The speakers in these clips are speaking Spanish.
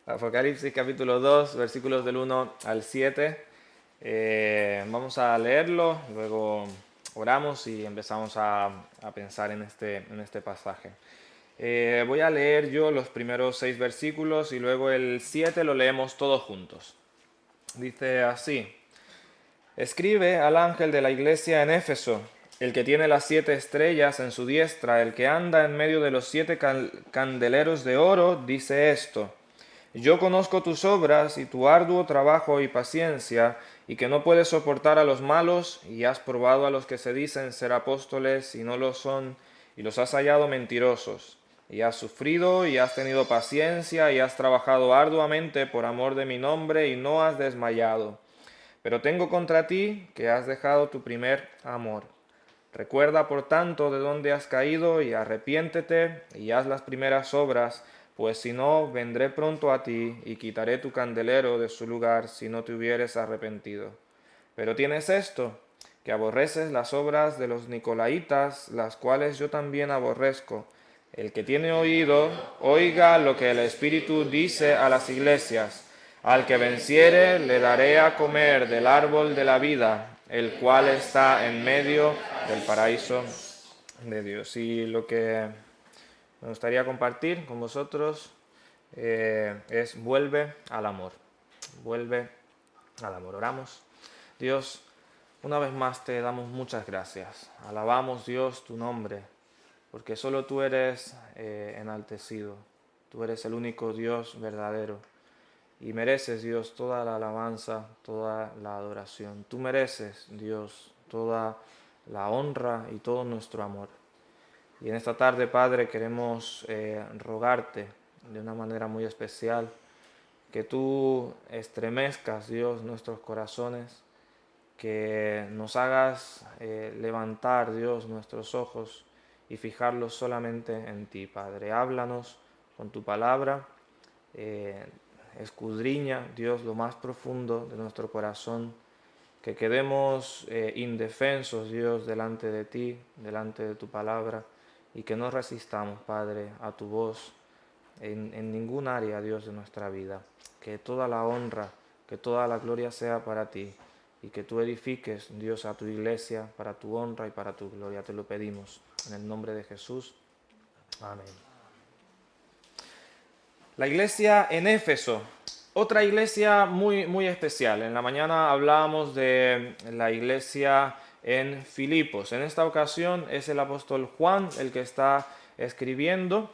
Apocalipsis capítulo 2, versículos del 1 al 7. Vamos a leerlo, luego oramos y empezamos a pensar en este pasaje. Voy a leer yo los primeros 6 versículos y luego el 7 lo leemos todos juntos. Dice así: Escribe al ángel de la iglesia en Éfeso, el que tiene las 7 estrellas en su diestra, el que anda en medio de los 7 candeleros de oro, dice esto: Yo conozco tus obras y tu arduo trabajo y paciencia, y que no puedes soportar a los malos, y has probado a los que se dicen ser apóstoles y no lo son, y los has hallado mentirosos. Y has sufrido y has tenido paciencia y has trabajado arduamente por amor de mi nombre y no has desmayado. Pero tengo contra ti que has dejado tu primer amor. Recuerda, por tanto, de dónde has caído y arrepiéntete y haz las primeras obras, pues si no, vendré pronto a ti y quitaré tu candelero de su lugar si no te hubieres arrepentido. Pero tienes esto, que aborreces las obras de los nicolaitas, las cuales yo también aborrezco. El que tiene oído, oiga lo que el Espíritu dice a las iglesias. Al que venciere, le daré a comer del árbol de la vida, el cual está en medio del paraíso de Dios. Y lo que me gustaría compartir con vosotros es vuelve al amor. Vuelve al amor. Oramos. Dios, una vez más te damos muchas gracias. Alabamos, Dios, tu nombre, porque solo tú eres enaltecido. Tú eres el único Dios verdadero. Y mereces, Dios, toda la alabanza, toda la adoración. Tú mereces, Dios, toda la honra y todo nuestro amor. Y en esta tarde, Padre, queremos rogarte de una manera muy especial que tú estremezcas, Dios, nuestros corazones, que nos hagas levantar, Dios, nuestros ojos y fijarlos solamente en ti, Padre. Háblanos con tu palabra. Escudriña, Dios, lo más profundo de nuestro corazón, que quedemos indefensos, Dios, delante de ti, delante de tu palabra, y que no resistamos, Padre, a tu voz en ningún área, Dios, de nuestra vida. Que toda la honra, que toda la gloria sea para ti, y que tú edifiques, Dios, a tu iglesia para tu honra y para tu gloria. Te lo pedimos en el nombre de Jesús. Amén. La iglesia en Éfeso, otra iglesia muy, muy especial. En la mañana hablábamos de la iglesia en Filipos. En esta ocasión es el apóstol Juan el que está escribiendo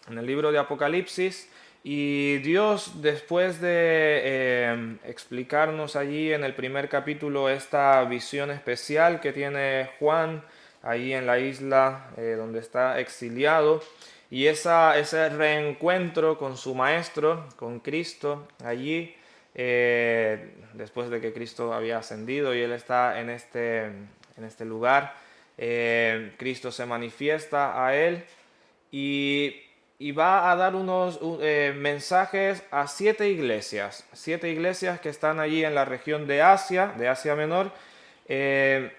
en el libro de Apocalipsis. Y Dios, después de explicarnos allí en el primer capítulo esta visión especial que tiene Juan ahí en la isla donde está exiliado, y ese reencuentro con su maestro, con Cristo, allí, después de que Cristo había ascendido y él está en este lugar, Cristo se manifiesta a él y, y va a dar unos mensajes a 7 iglesias que están allí en la región de Asia Menor. eh,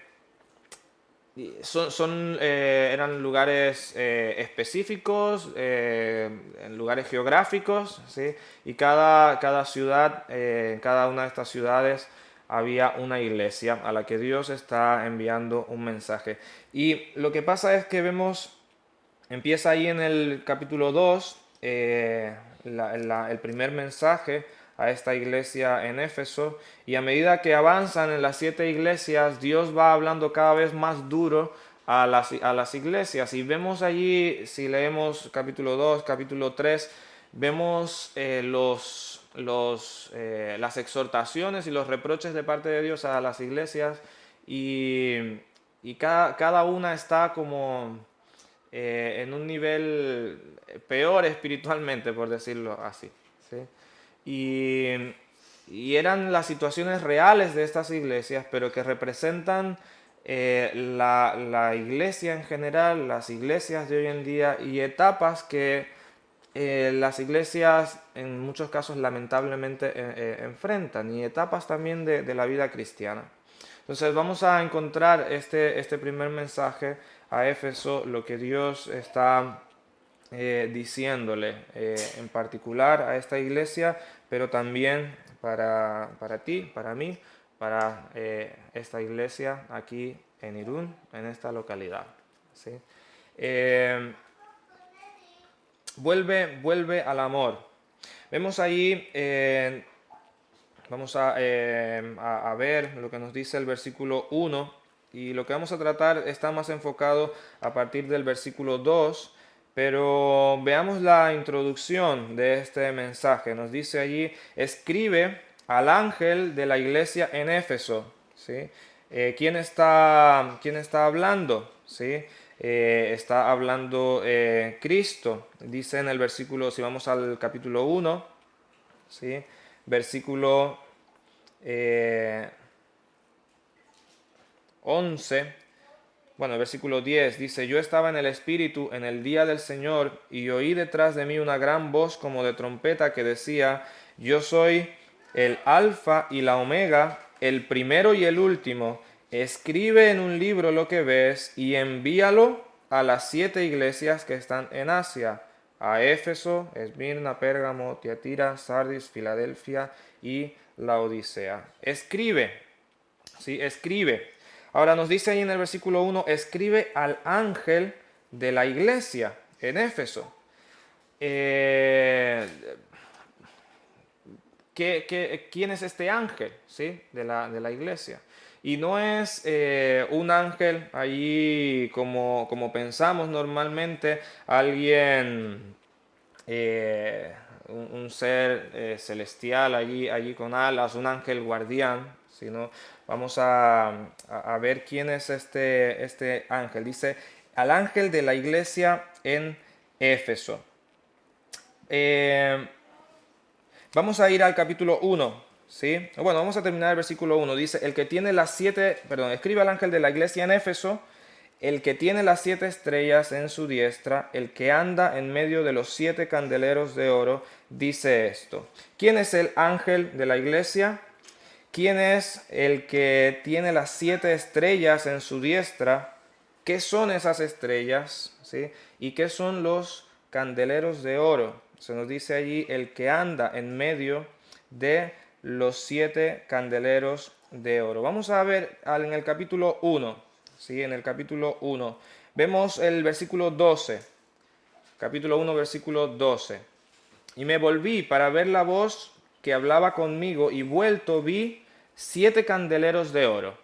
eran lugares específicos, en lugares geográficos, ¿sí? Y cada ciudad, en cada una de estas ciudades había una iglesia a la que Dios está enviando un mensaje. Y lo que pasa es que empieza ahí en el capítulo 2, el primer mensaje a esta iglesia en Éfeso, y a medida que avanzan en las 7 iglesias, Dios va hablando cada vez más duro a las iglesias. Y vemos allí, si leemos capítulo 2, capítulo 3, vemos las exhortaciones y los reproches de parte de Dios a las iglesias, y cada una está como en un nivel peor espiritualmente, por decirlo así, ¿sí? Y eran las situaciones reales de estas iglesias, pero que representan la iglesia en general, las iglesias de hoy en día, y etapas que las iglesias en muchos casos lamentablemente enfrentan, y etapas también de la vida cristiana. Entonces vamos a encontrar este primer mensaje a Éfeso, lo que Dios está diciéndole en particular a esta iglesia, pero también para ti, para mí, para esta iglesia aquí en Irún, en esta localidad. ¿Sí? Eh, vuelve al amor. Vemos allí, vamos a ver lo que nos dice el versículo 1, y lo que vamos a tratar está más enfocado a partir del versículo 2, pero veamos la introducción de este mensaje. Nos dice allí: escribe al ángel de la iglesia en Éfeso. ¿Sí? ¿Quién está hablando? ¿Sí? Está hablando Cristo. Dice en el versículo, si vamos al capítulo 1, ¿sí? Versículo 11, bueno, el versículo 10 dice: yo estaba en el Espíritu en el día del Señor, y oí detrás de mí una gran voz como de trompeta que decía: yo soy el Alfa y la Omega, el primero y el último. Escribe en un libro lo que ves y envíalo a las 7 iglesias que están en Asia: a Éfeso, Esmirna, Pérgamo, Tiatira, Sardis, Filadelfia y Laodicea. Escribe, ¿sí? Escribe. Ahora nos dice ahí en el versículo 1: escribe al ángel de la iglesia en Éfeso. ¿Quién es este ángel, ¿sí? de la iglesia? Y no es un ángel allí como pensamos normalmente, alguien, un ser celestial allí con alas, un ángel guardián, sino vamos a ver quién es este ángel. Dice: al ángel de la iglesia en Éfeso. Vamos a ir al capítulo 1, ¿sí? Bueno, vamos a terminar el versículo 1. Dice: el que tiene las 7, perdón, escribe al ángel de la iglesia en Éfeso, el que tiene las 7 estrellas en su diestra, el que anda en medio de los 7 candeleros de oro, dice esto. ¿Quién es el ángel de la iglesia? ¿Quién es el que tiene las 7 estrellas en su diestra? ¿Qué son esas estrellas? ¿Sí? ¿Y qué son los candeleros de oro? Se nos dice allí: el que anda en medio de los 7 candeleros de oro. Vamos a ver en el capítulo 1. ¿Sí? En el capítulo 1. Vemos el versículo 12. Capítulo 1, versículo 12. Y me volví para ver la voz que hablaba conmigo, y vuelto vi 7 candeleros de oro.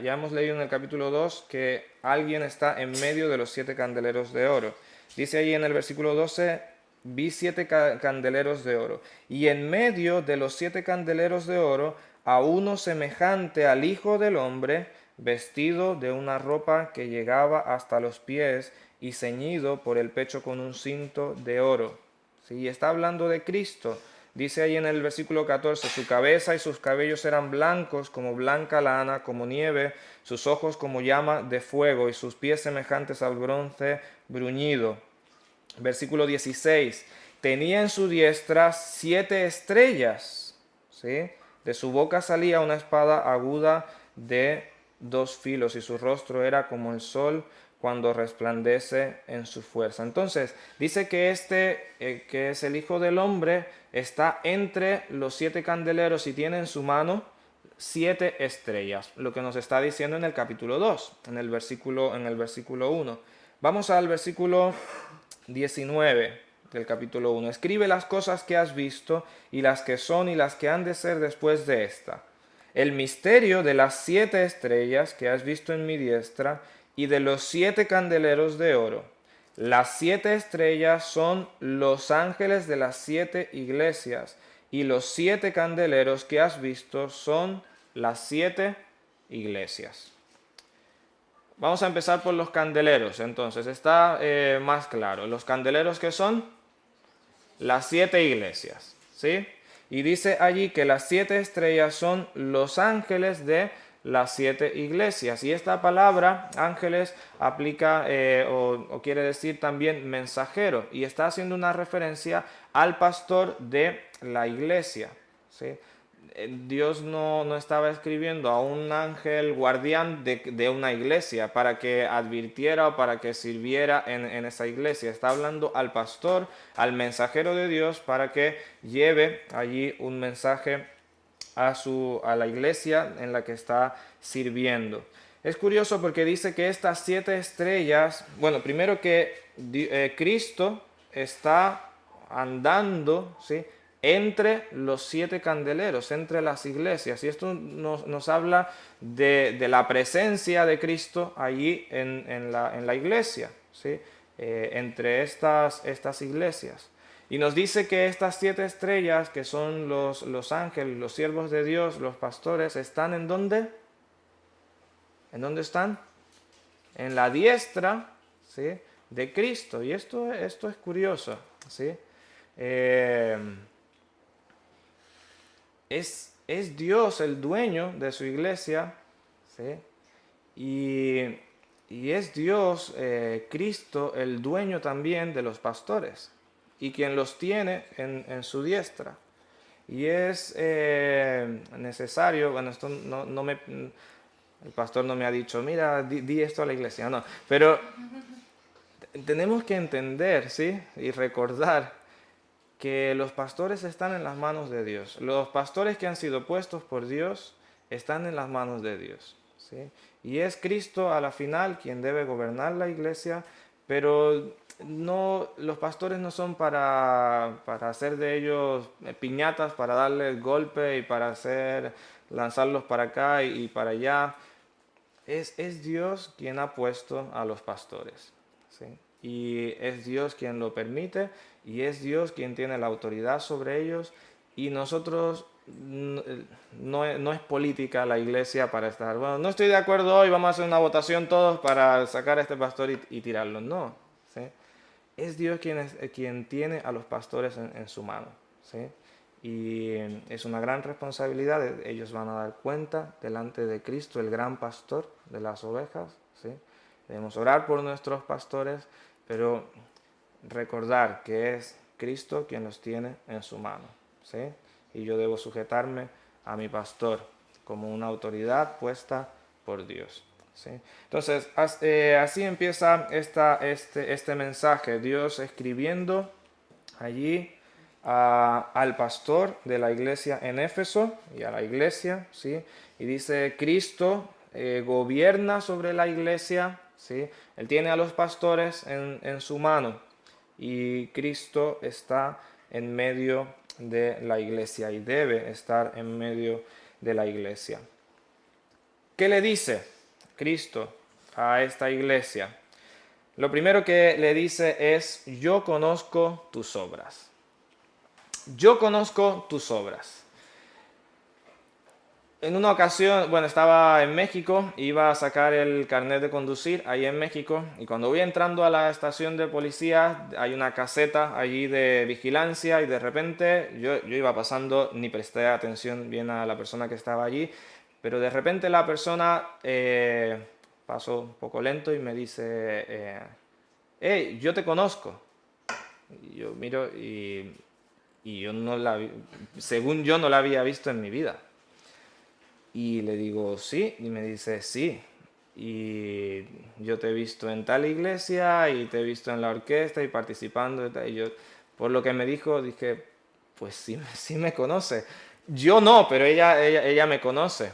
Ya hemos leído en el capítulo 2 que alguien está en medio de los 7 candeleros de oro. Dice ahí en el versículo 12: vi 7 candeleros de oro, y en medio de los 7 candeleros de oro a uno semejante al Hijo del Hombre, vestido de una ropa que llegaba hasta los pies y ceñido por el pecho con un cinto de oro. ¿Sí? Está hablando de Cristo. Dice ahí en el versículo 14: su cabeza y sus cabellos eran blancos como blanca lana, como nieve, sus ojos como llama de fuego, y sus pies semejantes al bronce bruñido. Versículo 16: tenía en su diestra 7 estrellas, ¿sí? De su boca salía una espada aguda de 2 filos, y su rostro era como el sol cuando resplandece en su fuerza. Entonces, dice que que es el Hijo del Hombre, está entre los 7 candeleros y tiene en su mano 7 estrellas, lo que nos está diciendo en el capítulo 2, en el versículo 1. Vamos al versículo 19 del capítulo 1. Escribe las cosas que has visto, y las que son y las que han de ser después de esta. El misterio de las 7 estrellas que has visto en mi diestra, y de los 7 candeleros de oro. Las 7 estrellas son los ángeles de las 7 iglesias, y los 7 candeleros que has visto son las 7 iglesias. Vamos a empezar por los candeleros, entonces está más claro. Los candeleros, que son las 7 iglesias, ¿sí? Y dice allí que las 7 estrellas son los ángeles de las 7 iglesias. Y esta palabra, ángeles, aplica o quiere decir también mensajero. Y está haciendo una referencia al pastor de la iglesia, ¿sí? Dios no estaba escribiendo a un ángel guardián de una iglesia para que advirtiera o para que sirviera en esa iglesia. Está hablando al pastor, al mensajero de Dios, para que lleve allí un mensaje a la iglesia en la que está sirviendo. Es curioso porque dice que estas 7 estrellas, bueno, primero que Cristo está andando, ¿sí?, entre los 7 candeleros, entre las iglesias. Y esto nos habla de la presencia de Cristo allí en la iglesia, ¿sí?, entre estas iglesias. Y nos dice que estas 7 estrellas, que son los ángeles, los siervos de Dios, los pastores, ¿están en dónde? ¿En dónde están? En la diestra, ¿sí?, de Cristo. Y esto es curioso, ¿sí? Es Dios el dueño de su iglesia, ¿sí? Y es Dios, Cristo, el dueño también de los pastores y quien los tiene en su diestra. Y es necesario, bueno, esto el pastor no me ha dicho, mira, di esto a la iglesia, no, pero tenemos que entender, ¿sí?, y recordar que los pastores están en las manos de Dios. Los pastores que han sido puestos por Dios están en las manos de Dios, ¿sí? Y es Cristo a la final quien debe gobernar la iglesia, pero los pastores no son para hacer de ellos piñatas, para darles golpe y para lanzarlos para acá y para allá. Es Dios quien ha puesto a los pastores, ¿sí? Y es Dios quien lo permite y es Dios quien tiene la autoridad sobre ellos, y nosotros no es política la iglesia para estar, bueno, no estoy de acuerdo hoy, vamos a hacer una votación todos para sacar a este pastor y tirarlo. No, ¿sí? Es Dios quien tiene a los pastores en su mano, ¿sí? Y es una gran responsabilidad. Ellos van a dar cuenta delante de Cristo, el gran pastor de las ovejas, ¿sí? Debemos orar por nuestros pastores, pero recordar que es Cristo quien los tiene en su mano, ¿sí? Y yo debo sujetarme a mi pastor como una autoridad puesta por Dios, ¿sí? Entonces, así empieza este mensaje, Dios escribiendo allí al pastor de la iglesia en Éfeso y a la iglesia, ¿sí? Y dice, Cristo gobierna sobre la iglesia, ¿sí? Él tiene a los pastores en su mano y Cristo está en medio de la iglesia y debe estar en medio de la iglesia. ¿Qué le dice Cristo a esta iglesia? Lo primero que le dice es, yo conozco tus obras. Yo conozco tus obras. En una ocasión, bueno, estaba en México, iba a sacar el carnet de conducir ahí en México, y cuando voy entrando a la estación de policía hay una caseta allí de vigilancia y de repente yo iba pasando, ni presté atención bien a la persona que estaba allí, pero de repente la persona pasó un poco lento y me dice, hey, yo te conozco. Y yo miro y yo según yo no la había visto en mi vida. Y le digo, sí, y me dice, sí, y yo te he visto en tal iglesia y te he visto en la orquesta y participando y tal. Y yo, por lo que me dijo, dije, pues sí, sí me conoce. Yo no, pero ella me conoce.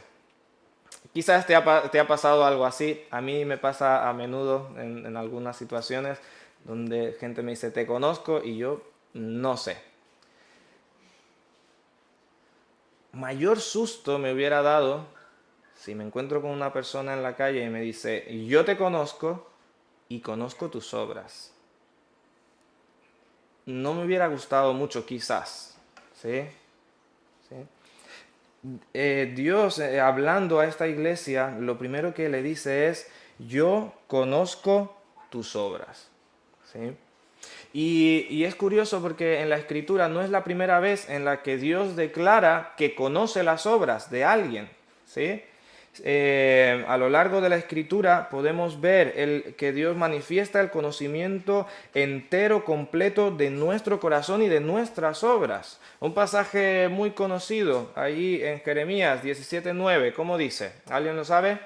Quizás te ha pasado algo así. A mí me pasa a menudo en algunas situaciones donde gente me dice, te conozco, y yo no sé. Mayor susto me hubiera dado si me encuentro con una persona en la calle y me dice, yo te conozco y conozco tus obras. No me hubiera gustado mucho, quizás, ¿sí? ¿Sí? Dios, hablando a esta iglesia, lo primero que le dice es, yo conozco tus obras, ¿sí? Y es curioso porque en la Escritura no es la primera vez en la que Dios declara que conoce las obras de alguien, ¿sí? a lo largo de la Escritura podemos ver que Dios manifiesta el conocimiento entero, completo de nuestro corazón y de nuestras obras. Un pasaje muy conocido allí en Jeremías 17:9, ¿cómo dice? ¿Alguien lo sabe?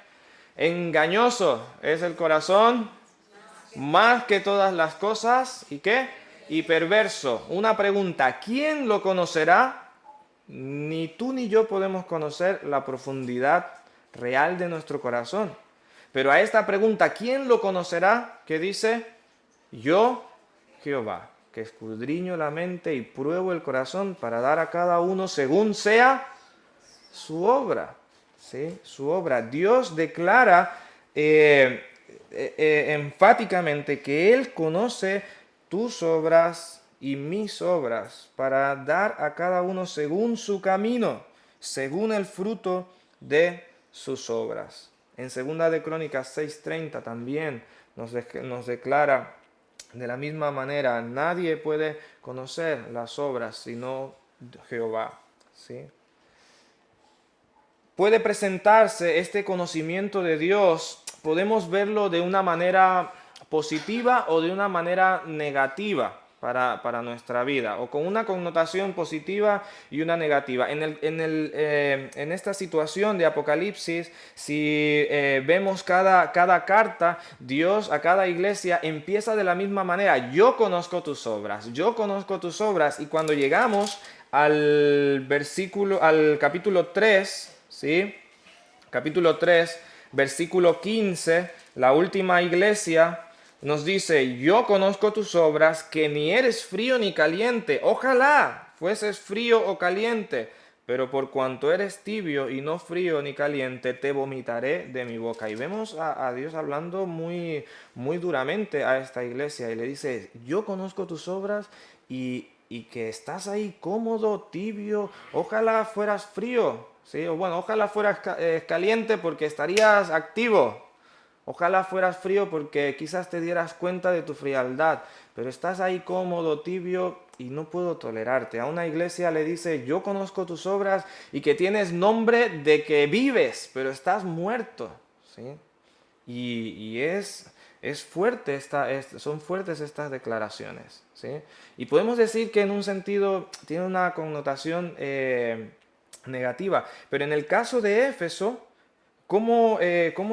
Engañoso es el corazón más que todas las cosas, ¿y qué? Y perverso. Una pregunta, ¿quién lo conocerá? Ni tú ni yo podemos conocer la profundidad real de nuestro corazón. Pero a esta pregunta, ¿quién lo conocerá? ¿Qué dice? Yo, Jehová, que escudriño la mente y pruebo el corazón para dar a cada uno según sea su obra. ¿Sí? Su obra. Dios declara enfáticamente que Él conoce tus obras y mis obras para dar a cada uno según su camino, según el fruto de sus obras. En segunda de Crónicas 6:30 también nos declara de la misma manera, nadie puede conocer las obras sino Jehová. ¿Sí? Puede presentarse este conocimiento de Dios, podemos verlo de una manera positiva o de una manera negativa para nuestra vida, o con una connotación positiva y una negativa. En esta situación de Apocalipsis, si vemos cada carta, Dios a cada iglesia empieza de la misma manera. Yo conozco tus obras, yo conozco tus obras, y cuando llegamos al capítulo 3, ¿sí? Capítulo 3, versículo 15, la última iglesia nos dice, yo conozco tus obras, que ni eres frío ni caliente. Ojalá fueses frío o caliente, pero por cuanto eres tibio y no frío ni caliente, te vomitaré de mi boca. Y vemos a Dios hablando muy, muy duramente a esta iglesia y le dice, yo conozco tus obras y que estás ahí cómodo, tibio, ojalá fueras frío, ¿sí? O bueno, ojalá fueras caliente porque estarías activo. Ojalá fueras frío porque quizás te dieras cuenta de tu frialdad, pero estás ahí cómodo, tibio y no puedo tolerarte. A una iglesia le dice, yo conozco tus obras y que tienes nombre de que vives, pero estás muerto, ¿sí? Y es fuerte son fuertes estas declaraciones, ¿sí? Y podemos decir que en un sentido tiene una connotación negativa, pero en el caso de Éfeso, ¿cómo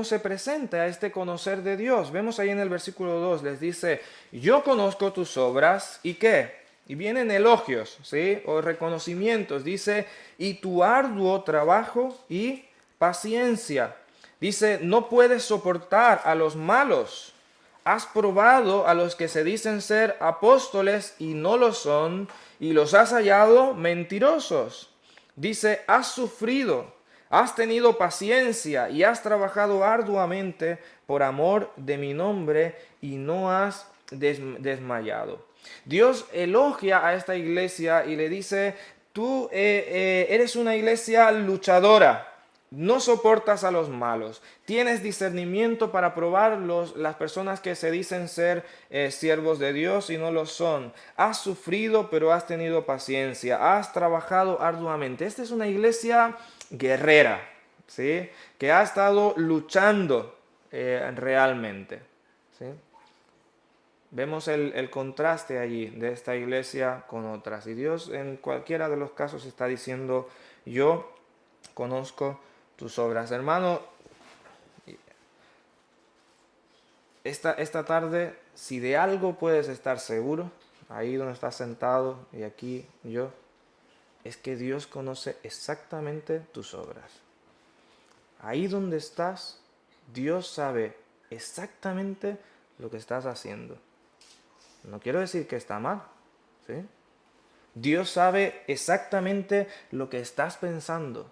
se presenta este conocer de Dios? Vemos ahí en el versículo 2, les dice, yo conozco tus obras, ¿y qué? Y vienen elogios, ¿sí? O reconocimientos, dice, y tu arduo trabajo y paciencia. Dice, no puedes soportar a los malos. Has probado a los que se dicen ser apóstoles y no lo son, y los has hallado mentirosos. Dice, has sufrido, has tenido paciencia y has trabajado arduamente por amor de mi nombre y no has desmayado. Dios elogia a esta iglesia y le dice, tú eres una iglesia luchadora. No soportas a los malos. Tienes discernimiento para probar las personas que se dicen ser siervos de Dios y no lo son. Has sufrido, pero has tenido paciencia. Has trabajado arduamente. Esta es una iglesia guerrera, ¿sí? Que ha estado luchando realmente, ¿sí? Vemos el contraste allí de esta iglesia con otras. Y Dios en cualquiera de los casos está diciendo, yo conozco tus obras. Hermano, esta tarde, si de algo puedes estar seguro, ahí donde estás sentado y aquí yo, es que Dios conoce exactamente tus obras. Ahí donde estás, Dios sabe exactamente lo que estás haciendo. No quiero decir que está mal, ¿sí? Dios sabe exactamente lo que estás pensando.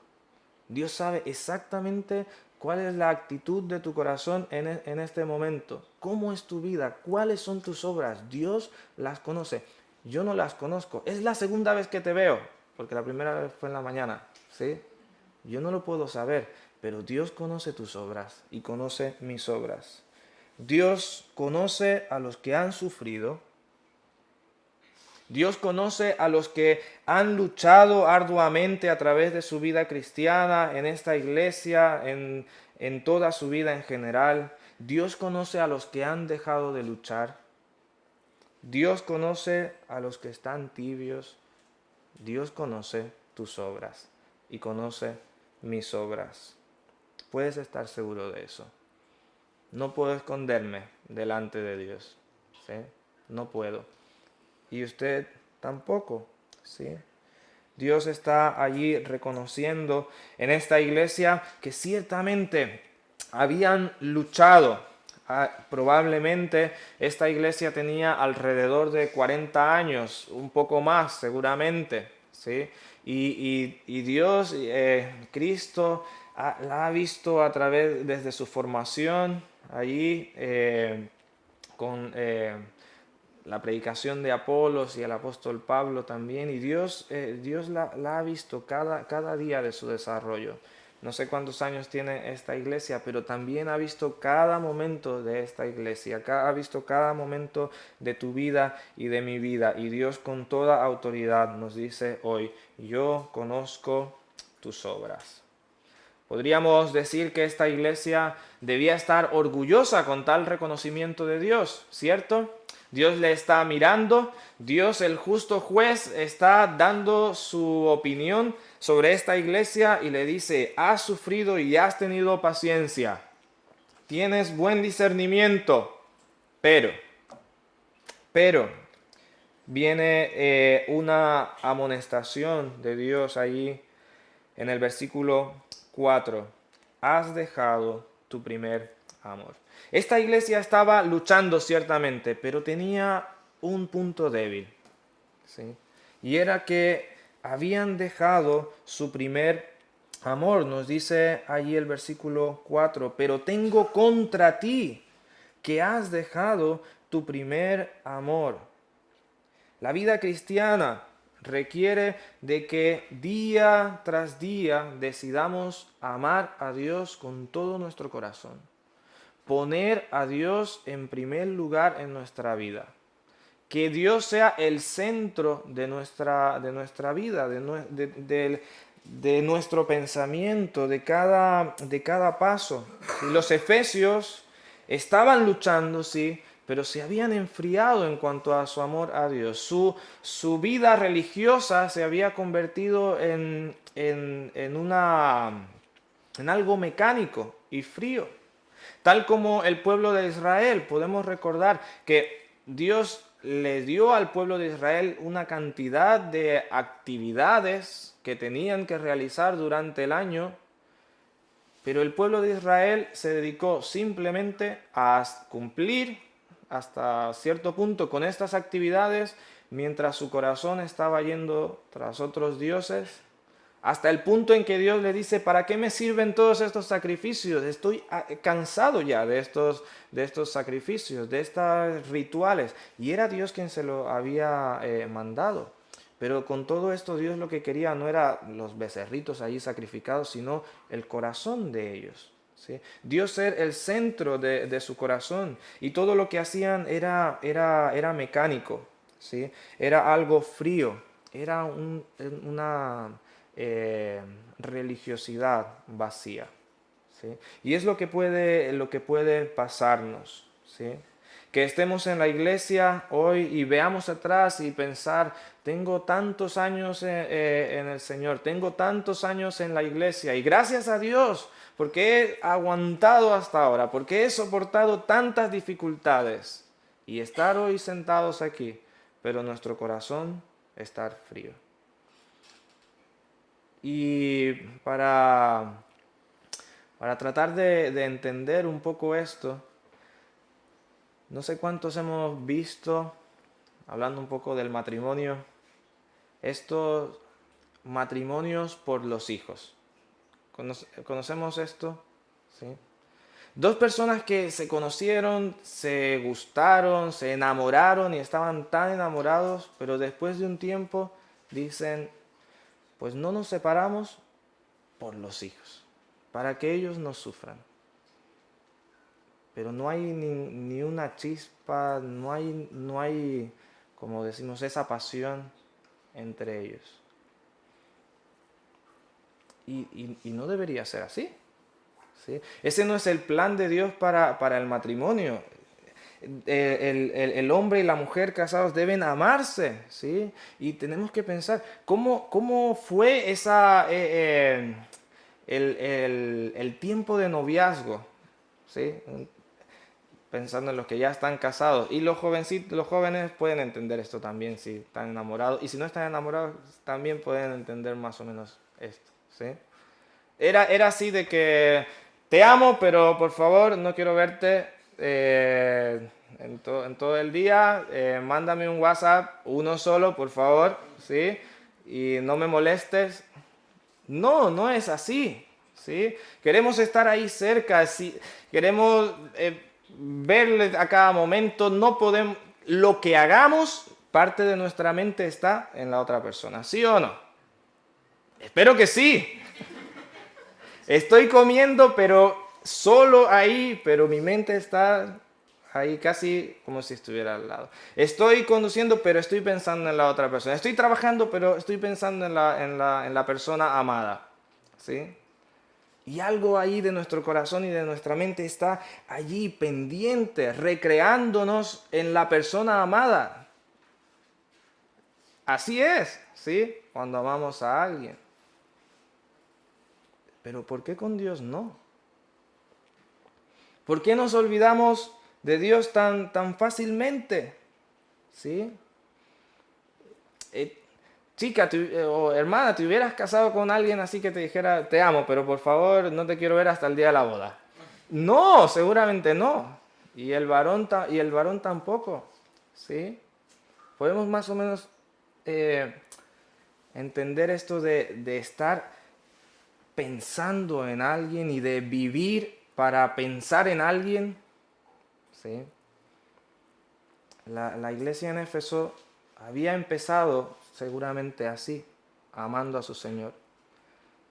Dios sabe exactamente cuál es la actitud de tu corazón en este momento. ¿Cómo es tu vida? ¿Cuáles son tus obras? Dios las conoce. Yo no las conozco. Es la segunda vez que te veo, porque la primera vez fue en la mañana, ¿sí? Yo no lo puedo saber, pero Dios conoce tus obras y conoce mis obras. Dios conoce a los que han sufrido. Dios conoce a los que han luchado arduamente a través de su vida cristiana, en esta iglesia, en toda su vida en general. Dios conoce a los que han dejado de luchar. Dios conoce a los que están tibios. Dios conoce tus obras y conoce mis obras. Puedes estar seguro de eso. No puedo esconderme delante de Dios, ¿sí? No puedo. Y usted tampoco, ¿sí? Dios está allí reconociendo en esta iglesia que ciertamente habían luchado. Probablemente esta iglesia tenía alrededor de 40 años, un poco más seguramente, ¿sí? Y Dios, Cristo, la ha visto a través, desde su formación allí, con la predicación de Apolos y el apóstol Pablo también, y Dios la ha visto cada día de su desarrollo. No sé cuántos años tiene esta iglesia, pero también ha visto cada momento de esta iglesia, ha visto cada momento de tu vida y de mi vida. Y Dios con toda autoridad nos dice hoy, yo conozco tus obras. Podríamos decir que esta iglesia debía estar orgullosa con tal reconocimiento de Dios, ¿cierto? Dios le está mirando, Dios el justo juez está dando su opinión sobre esta iglesia y le dice, has sufrido y has tenido paciencia, tienes buen discernimiento, pero viene una amonestación de Dios allí en el versículo 4, has dejado tu primer amor. Esta iglesia estaba luchando ciertamente, pero tenía un punto débil, ¿sí? Y era que habían dejado su primer amor. Nos dice allí el versículo 4, pero tengo contra ti que has dejado tu primer amor. La vida cristiana requiere de que día tras día decidamos amar a Dios con todo nuestro corazón. Poner a Dios en primer lugar en nuestra vida. Que Dios sea el centro de nuestra vida, de nuestro pensamiento, de cada paso. Y los efesios estaban luchando, sí, pero se habían enfriado en cuanto a su amor a Dios. Su vida religiosa se había convertido en algo mecánico y frío. Tal como el pueblo de Israel, podemos recordar que Dios le dio al pueblo de Israel una cantidad de actividades que tenían que realizar durante el año, pero el pueblo de Israel se dedicó simplemente a cumplir hasta cierto punto con estas actividades, mientras su corazón estaba yendo tras otros dioses, hasta el punto en que Dios le dice, ¿para qué me sirven todos estos sacrificios? Estoy cansado ya de estos sacrificios, de estos rituales. Y era Dios quien se lo había mandado. Pero con todo esto Dios lo que quería no era los becerritos allí sacrificados, sino el corazón de ellos, ¿sí? Dios ser el centro de su corazón. Y todo lo que hacían era mecánico, ¿sí? Era algo frío, era una religiosidad vacía, ¿sí? Y es lo que puede pasarnos, ¿sí? Que estemos en la iglesia hoy y veamos atrás y pensar, tengo tantos años en el Señor, tengo tantos años en la iglesia y gracias a Dios porque he aguantado hasta ahora, porque he soportado tantas dificultades y estar hoy sentados aquí, pero nuestro corazón estar frío. Y para tratar de entender un poco esto, no sé cuántos hemos visto, hablando un poco del matrimonio, estos matrimonios por los hijos. ¿Conocemos esto? ¿Sí? Dos personas que se conocieron, se gustaron, se enamoraron y estaban tan enamorados, pero después de un tiempo dicen, pues no nos separamos por los hijos, para que ellos no sufran. Pero no hay ni una chispa, no hay como decimos, esa pasión entre ellos. Y no debería ser así, ¿sí? Ese no es el plan de Dios para el matrimonio. El hombre y la mujer casados deben amarse, ¿sí? Y tenemos que pensar, ¿cómo fue el tiempo de noviazgo? ¿Sí? Pensando en los que ya están casados. Y los jóvenes pueden entender esto también si están enamorados. Y si no están enamorados, también pueden entender más o menos esto, ¿sí? Era así de que te amo, pero por favor no quiero verte en todo el día. Mándame un WhatsApp, uno solo, por favor, ¿sí? Y no me molestes. No, no es así, ¿sí? Queremos estar ahí cerca, ¿sí? Queremos verle a cada momento. No podemos, lo que hagamos, parte de nuestra mente está en la otra persona, ¿sí o no? Espero que sí. Estoy comiendo, pero solo ahí, pero mi mente está ahí casi como si estuviera al lado. Estoy conduciendo, pero estoy pensando en la otra persona. Estoy trabajando, pero estoy pensando en la persona amada, ¿sí? Y algo ahí de nuestro corazón y de nuestra mente está allí pendiente, recreándonos en la persona amada. Así es, ¿sí? Cuando amamos a alguien. Pero ¿por qué con Dios no? ¿Por qué nos olvidamos de Dios tan fácilmente? ¿Sí? Chica o hermana, te hubieras casado con alguien así que te dijera, te amo, pero por favor no te quiero ver hasta el día de la boda. No, seguramente no. Y el varón tampoco. ¿Sí? Podemos más o menos entender esto de estar pensando en alguien y de vivir para pensar en alguien. ¿Sí? La iglesia en Éfeso había empezado seguramente así, amando a su Señor.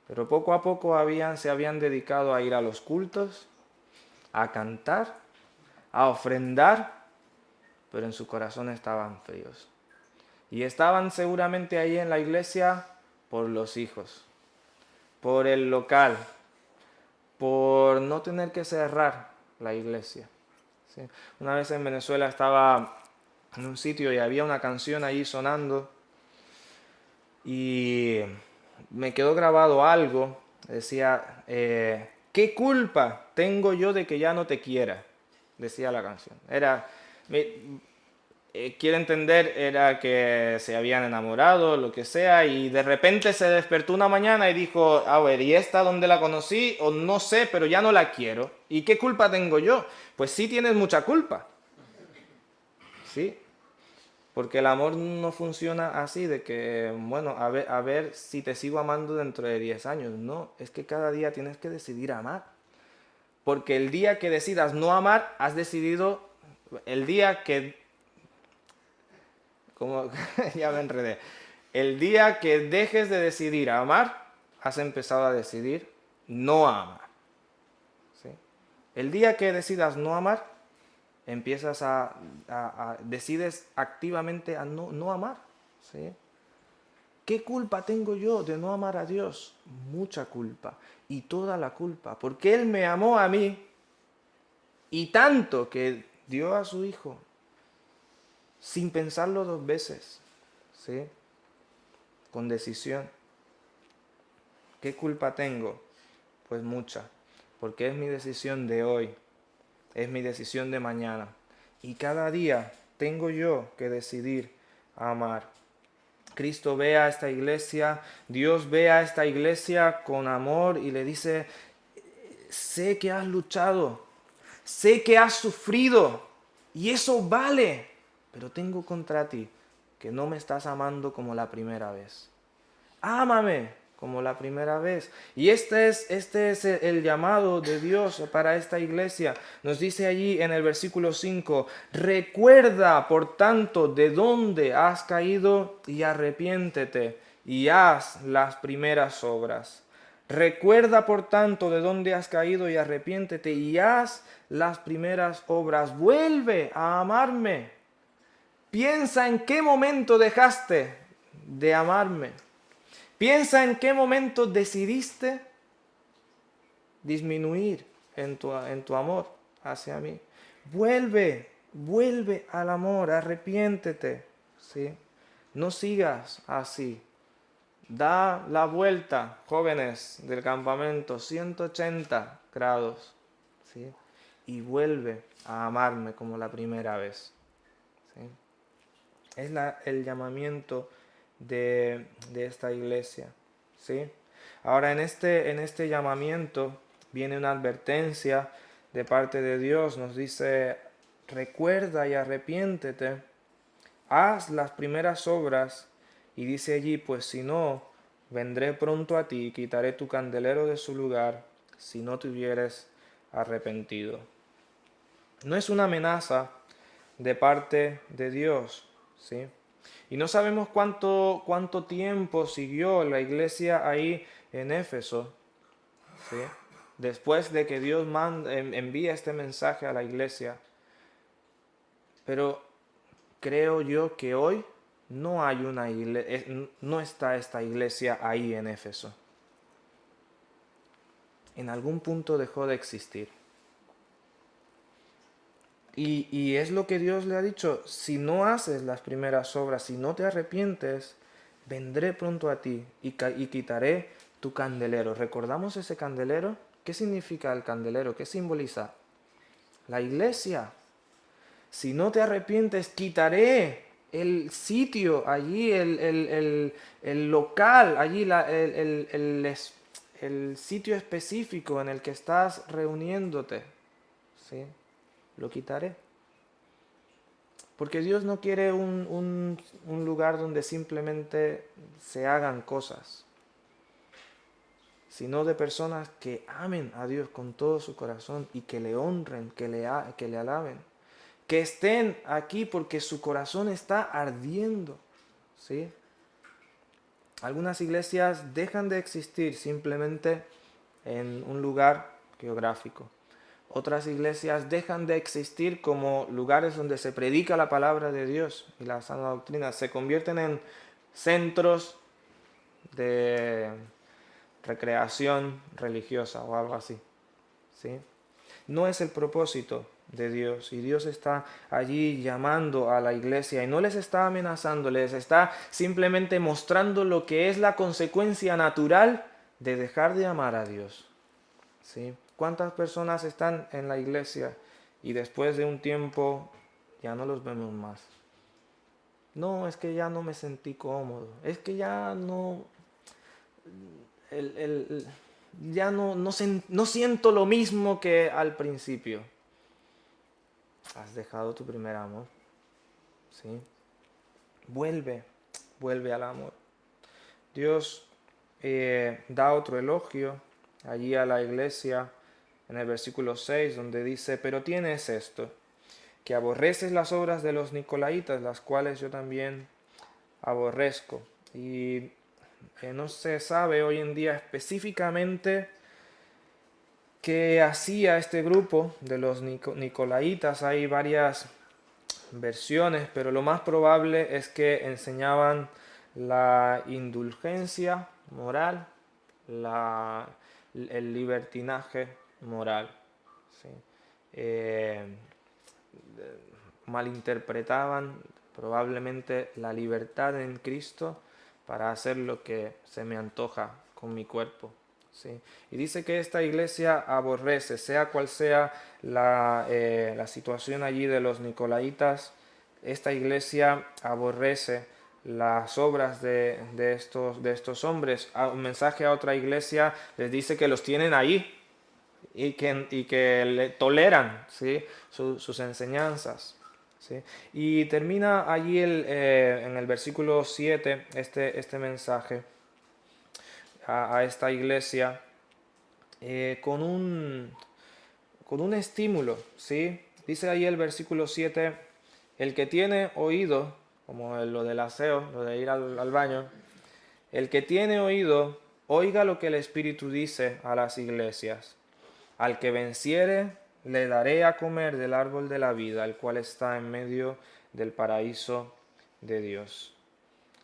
Pero poco a poco se habían dedicado a ir a los cultos, a cantar, a ofrendar, pero en su corazón estaban fríos. Y estaban seguramente ahí en la iglesia por los hijos, por el local, por no tener que cerrar la iglesia. ¿Sí? Una vez en Venezuela estaba en un sitio y había una canción ahí sonando y me quedó grabado algo. Decía, ¿qué culpa tengo yo de que ya no te quiera? Decía la canción. Quiero entender, era que se habían enamorado, lo que sea, y de repente se despertó una mañana y dijo, a ver, ¿y esta dónde la conocí? O no sé, pero ya no la quiero. ¿Y qué culpa tengo yo? Pues sí tienes mucha culpa. Sí, porque el amor no funciona así, de que, bueno, a ver si te sigo amando dentro de 10 años. No, es que cada día tienes que decidir amar. Porque el día que decidas no amar, has decidido, el día que, como, ya me enredé, el día que dejes de decidir amar, has empezado a decidir no amar. ¿Sí? El día que decidas no amar, empiezas decides activamente a no amar. ¿Sí? ¿Qué culpa tengo yo de no amar a Dios? Mucha culpa. Y toda la culpa. Porque Él me amó a mí y tanto que dio a su Hijo sin pensarlo dos veces. ¿Sí? Con decisión. ¿Qué culpa tengo? Pues mucha. Porque es mi decisión de hoy. Es mi decisión de mañana. Y cada día tengo yo que decidir amar. Cristo ve a esta iglesia, Dios ve a esta iglesia con amor y le dice, sé que has luchado, sé que has sufrido y eso vale, pero tengo contra ti que no me estás amando como la primera vez. Ámame como la primera vez. Y este es el llamado de Dios para esta iglesia. Nos dice allí en el versículo 5, recuerda por tanto de dónde has caído y arrepiéntete y haz las primeras obras. Recuerda por tanto de dónde has caído y arrepiéntete y haz las primeras obras. Vuelve a amarme. Piensa en qué momento dejaste de amarme. Piensa en qué momento decidiste disminuir en tu amor hacia mí. Vuelve al amor, arrepiéntete, ¿sí? No sigas así. Da la vuelta, jóvenes del campamento, 180 grados, ¿sí? Y vuelve a amarme como la primera vez, ¿sí? Es el llamamiento de esta iglesia, ¿sí? Ahora en este llamamiento viene una advertencia de parte de Dios, nos dice, recuerda y arrepiéntete, haz las primeras obras, y dice allí, pues si no, vendré pronto a ti y quitaré tu candelero de su lugar, si no te hubieres arrepentido. No es una amenaza de parte de Dios, ¿sí? Y no sabemos cuánto tiempo siguió la iglesia ahí en Éfeso, ¿sí? Después de que Dios envía este mensaje a la iglesia. Pero creo yo que hoy no hay una iglesia, no está esta iglesia ahí en Éfeso. En algún punto dejó de existir. Y es lo que Dios le ha dicho, si no haces las primeras obras, si no te arrepientes, vendré pronto a ti y quitaré tu candelero. ¿Recordamos ese candelero? ¿Qué significa el candelero? ¿Qué simboliza? La iglesia. Si no te arrepientes, quitaré el sitio allí, el local, allí el sitio específico en el que estás reuniéndote. ¿Sí? Lo quitaré. Porque Dios no quiere un lugar donde simplemente se hagan cosas, sino de personas que amen a Dios con todo su corazón y que le honren, que le alaben, que estén aquí porque su corazón está ardiendo, ¿sí? Algunas iglesias dejan de existir simplemente en un lugar geográfico. Otras iglesias dejan de existir como lugares donde se predica la palabra de Dios y la sana doctrina. Se convierten en centros de recreación religiosa o algo así, ¿sí? No es el propósito de Dios, y Dios está allí llamando a la iglesia y no les está amenazando, les está simplemente mostrando lo que es la consecuencia natural de dejar de amar a Dios, ¿sí? ¿Cuántas personas están en la iglesia y después de un tiempo ya no los vemos más? No, es que ya no me sentí cómodo, es que ya no, ya no siento lo mismo que al principio. Has dejado tu primer amor, ¿sí? Vuelve al amor. Dios da otro elogio allí a la iglesia en el versículo 6, donde dice, pero tienes esto, que aborreces las obras de los nicolaítas, las cuales yo también aborrezco. Y no se sabe hoy en día específicamente qué hacía este grupo de los nicolaítas. Hay varias versiones, pero lo más probable es que enseñaban la indulgencia moral, el libertinaje moral, ¿sí? Eh, Malinterpretaban probablemente la libertad en Cristo para hacer lo que se me antoja con mi cuerpo, ¿sí? Y dice que esta iglesia aborrece, sea cual sea la situación allí de los nicolaítas, esta iglesia aborrece las obras de estos hombres. Un mensaje a otra iglesia les dice que los tienen ahí y que le toleran, ¿sí? Sus enseñanzas, ¿sí? Y termina allí en el versículo 7 este mensaje a esta iglesia con un estímulo, ¿sí? Dice ahí el versículo 7, el que tiene oído, como lo del aseo, lo de ir al baño, el que tiene oído, oiga lo que el Espíritu dice a las iglesias. Al que venciere, le daré a comer del árbol de la vida, el cual está en medio del paraíso de Dios.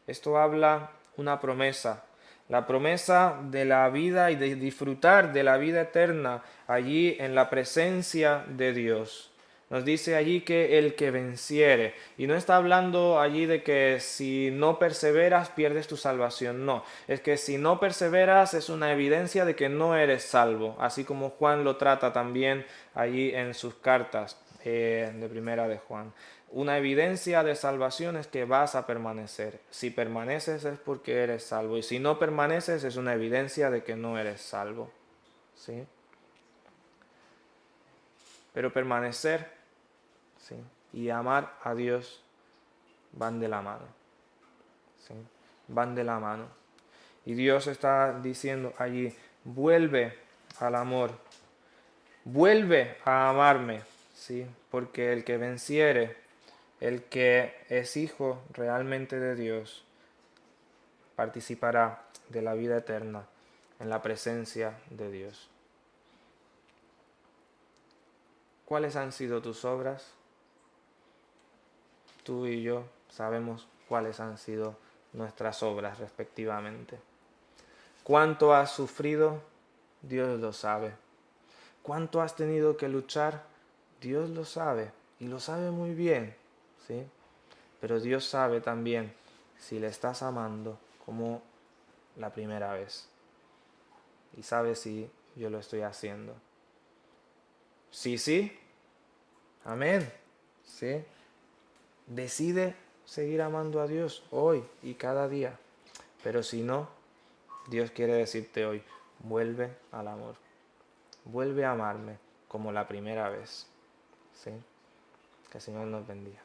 Esto habla una promesa, la promesa de la vida y de disfrutar de la vida eterna allí en la presencia de Dios. Nos dice allí que el que venciere, y no está hablando allí de que si no perseveras pierdes tu salvación, no, es que si no perseveras es una evidencia de que no eres salvo, así como Juan lo trata también allí en sus cartas de primera de Juan. Una evidencia de salvación es que vas a permanecer. Si permaneces es porque eres salvo. Y si no permaneces es una evidencia de que no eres salvo. ¿Sí? Pero permanecer, ¿sí?, y amar a Dios van de la mano. ¿Sí? Van de la mano. Y Dios está diciendo allí, vuelve al amor. Vuelve a amarme. ¿Sí? Porque el que venciere, el que es hijo realmente de Dios, participará de la vida eterna en la presencia de Dios. ¿Cuáles han sido tus obras? Tú y yo sabemos cuáles han sido nuestras obras respectivamente. ¿Cuánto has sufrido? Dios lo sabe. ¿Cuánto has tenido que luchar? Dios lo sabe y lo sabe muy bien, ¿sí? Pero Dios sabe también si le estás amando como la primera vez. Y sabe si yo lo estoy haciendo. Sí, sí. Amén. ¿Sí? Decide seguir amando a Dios hoy y cada día. Pero si no, Dios quiere decirte hoy, vuelve al amor. Vuelve a amarme como la primera vez. ¿Sí? Que el Señor nos bendiga.